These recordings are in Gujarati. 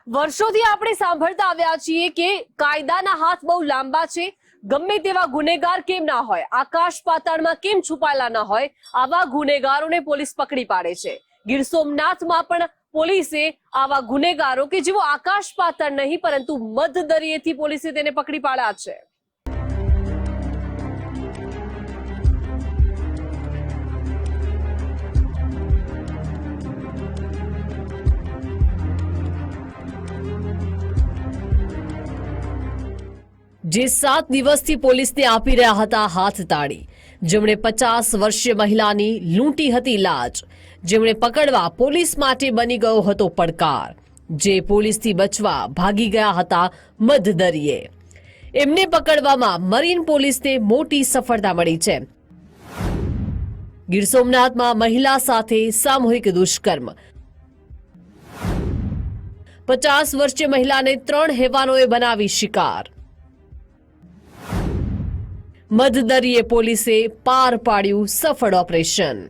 વર્ષોથી આપણે સાંભળતા આવ્યા છીએ કે કાયદાના હાથ બહુ લાંબા છે। ગમે તેવા ગુનેગાર કેમ ના હોય, આકાશ પાતાળમાં કેમ છુપાયેલા ના હોય, આવા ગુનેગારોને પોલીસ પકડી પાડે છે। ગીર સોમનાથમાં પણ પોલીસે આવા ગુનેગારો કે જેઓ આકાશ પાતાળ નહીં પરંતુ મધદરિયેથી પોલીસે તેને પકડી પાડ્યા છે। જે 7 દિવસથી પોલીસને આપી રહ્યા હતા હાથ તાળી, જેમણે 50 વર્ષીય મહિલાની લૂંટી હતી લાજ, જેમણે પકડવા પોલીસ માટે બની ગયો હતો પડકાર, જે પોલીસથી બચવા ભાગી ગયા હતા મધદરિયે, એમને પકડવામાં મરીન પોલીસને મોટી સફળતા મળી છે। ગીર સોમનાથમાં મહિલા સાથે સામૂહિક દુષ્કર્મ, 50 વર્ષીય મહિલાને 3 હેવાનોએ બનાવી શિકાર। મધદરિયે પોલીસે પાર પાડ્યું સફળ ઓપરેશન।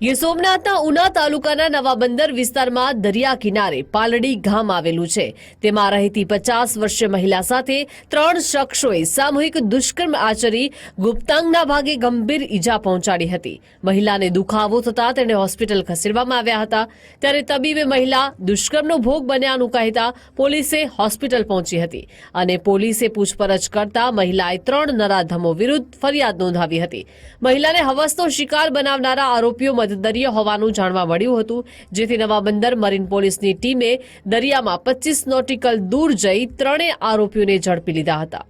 ગીર સોમનાથના ઉના તાલુકાના નવા બંદર વિસ્તારમાં દરિયા કિનારે પાલડી ગામ આવેલું છે। તેમાં રહેતી 50 વર્ષીય મહિલા સાથે 3 શખ્સોએ સામૂહિક દુષ્કર્મ આચરી ગુપ્તાંગના ભાગે ગંભીર ઈજા પહોંચાડી હતી। મહિલાને દુખાવો થતા તેને હોસ્પિટલ ખસેડવામાં આવ્યા હતા, ત્યારે તબીબે મહિલા દુષ્કર્મનો ભોગ બન્યાનું કહેતા પોલીસે હોસ્પિટલ પહોંચી હતી અને પોલીસે પૂછપરછ કરતા મહિલાએ 3 નરાધમો વિરુદ્ધ ફરિયાદ નોંધાવી હતી। મહિલાને હવસનો શિકાર બનાવનારા આરોપીઓ દરિયા હોવાનું જાણવા મળ્યું હતું, જેથી નવા બંદર મરીન પોલીસની ટીમે દરિયામાં 25 નોટિકલ દૂર જઈ 3 આરોપીઓને ઝડપી લીધા હતા।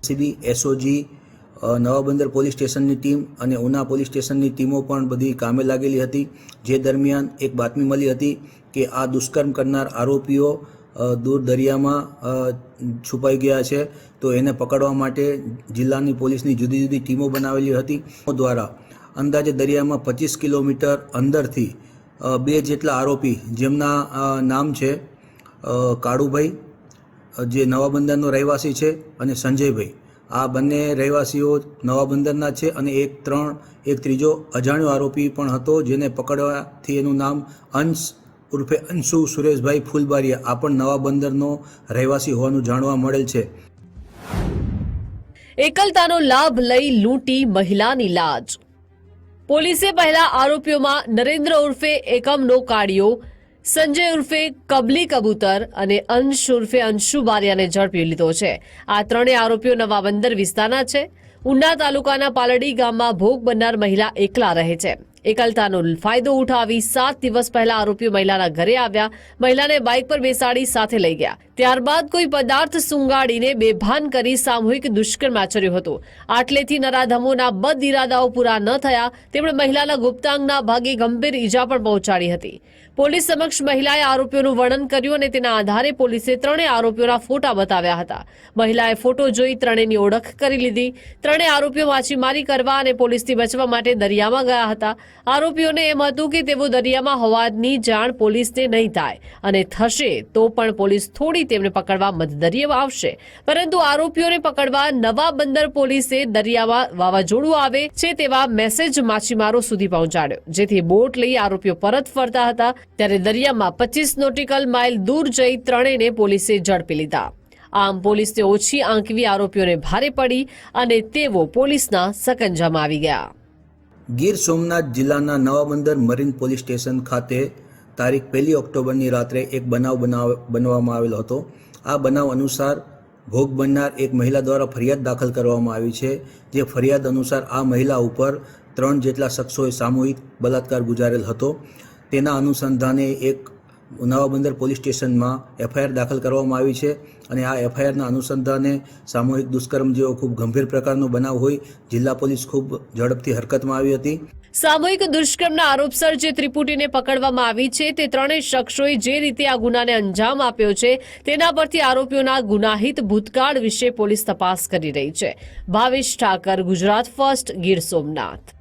સીબી એસઓજી નવા બંદર પોલીસ સ્ટેશનની ટીમ અને ઉના પોલીસ સ્ટેશનની ટીમો પણ બધી કામે લાગેલી હતી। જે દરમિયાન એક બાતમી મળી હતી કે આ દુષ્કર્મ કરનાર આરોપીઓ દૂર દરિયામાં છુપાઈ ગયા છે, તો એને પકડવા માટે જિલ્લાની પોલીસની જુદી જુદી ટીમો બનાવેલી હતી દ્વારા અંદાજે દરિયામાં 25 કિલોમીટર અંદરથી 2 જેટલા આરોપી, જેમના નામ છે કાળુભાઈ, જે નવા બંદરનો રહેવાસી છે, અને સંજયભાઈ, આ બંને રહેવાસીઓ નવા બંદરના છે, અને એક ત્રીજો અજાણ્યો આરોપી પણ હતો, જેને પકડવાથી એનું નામ અંશ ઉર્ફે અંશુ સુરેશભાઈ ફૂલબારિયા, આ પણ નવા બંદરનો રહેવાસી હોવાનું જાણવા મળેલ છે। એકલતાનો લાભ લઈ લૂંટી મહિલાની લાજ। પોલીસે પહેલા આરોપીઓમાં નરેન્દ્ર ઉર્ફે એકમનો કાળિયો, સંજય ઉર્ફે કબલી કબૂતર અને અંશ ઉર્ફે અંશુ બારિયાને ઝડપી લીધો છે। આ 3 આરોપીઓ નવા બંદર વિસ્તારના છે। ઉના તાલુકાના પાલડી ગામમાં ભોગ બનનાર મહિલા એકલા રહે છે। એકલતાનો ફાયદો ઉઠાવી 7 દિવસ પહેલા આરોપીઓ મહિલાના ઘરે આવ્યા, મહિલાને બાઇક પર બેસાડી સાથે લઈ ગયા, ત્યારબાદ કોઈ પદાર્થ સૂંઘાડીને બેભાન કરી સામૂહિક દુષ્કર્મ આચર્યું હતું। આટલેથી નરાધમોના બદ ઇરાદાઓ પૂરા ન થયા, તેમણે મહિલાના ગુપ્તાંગના ભાગે ગંભીર ઈજા પણ પહોંચાડી હતી। પોલીસ સમક્ષ મહિલાએ આરોપીઓનું વર્ણન કર્યું અને તેના આધારે પોલીસે 3 આરોપીઓના ફોટા બતાવ્યા હતા। મહિલાએ ફોટો જોઈ 3ની ઓળખ કરી લીધી। 3 આરોપીઓ માછીમારી કરવા અને પોલીસથી બચવા માટે દરિયામાં ગયા હતા। આરોપીઓને એમ હતું કે તેઓ દરિયામાં હોવાની જાણ પોલીસને નહીં થાય, અને થશે તો પણ પોલીસ થોડી તેમને પકડવા મધદરિયે આવશે, પરંતુ આરોપીઓને પકડવા નવા બંદર પોલીસે દરિયામાં વાવાઝોડું આવે છે તેવા મેસેજ માછીમારો સુધી પહોંચાડ્યો, જેથી બોટ લઈ આરોપીઓ પરત ફરતા હતા ત્યારે દરિયામાં 25 નોટિકલ માઇલ દૂર જઈ 3ને પોલીસે ઝડપી લીધા। આમ પોલીસને ઓછી આંકવી આરોપીઓને ભારે પડી અને તેઓ પોલીસના સકંજામાં આવી ગયા। ગીર સોમનાથ જિલ્લાના નવા બંદર મરીન પોલીસ સ્ટેશન ખાતે તારીખ 1 ઓક્ટોબરની રાત્રે એક બનાવ બનવામાં આવેલો હતો। આ બનાવ અનુસાર ભોગ બનનાર એક મહિલા દ્વારા ફરિયાદ દાખલ કરવામાં આવી છે। જે ફરિયાદ અનુસાર આ મહિલા ઉપર 3 જેટલા શખ્સોએ સામૂહિક બલાત્કાર ગુજારેલ હતો। તેના અનુસંધાને એક નવા બંદર પોલીસ સ્ટેશનમાં એફઆઈઆર દાખલ કરવામાં આવી છે, અને આ એફઆઈઆરના અનુસંધાને સામૂહિક દુષ્કર્મ જેવો ખૂબ ગંભીર પ્રકારનો બનાવ હોય જિલ્લા પોલીસ ખૂબ ઝડપથી હરકતમાં આવી હતી। સામૂહિક દુષ્કર્મના આરોપસર જે ત્રિપુટીને પકડવામાં આવી છે, તે 3 શખ્સોએ જે રીતે આ ગુનાને અંજામ આપ્યો છે તેના પરથી આરોપીઓના ગુનાહિત ભૂતકાળ વિશે પોલીસ તપાસ કરી રહી છે। ભાવેશ ઠાકર, ગુજરાત ફર્સ્ટ, ગીર સોમનાથ।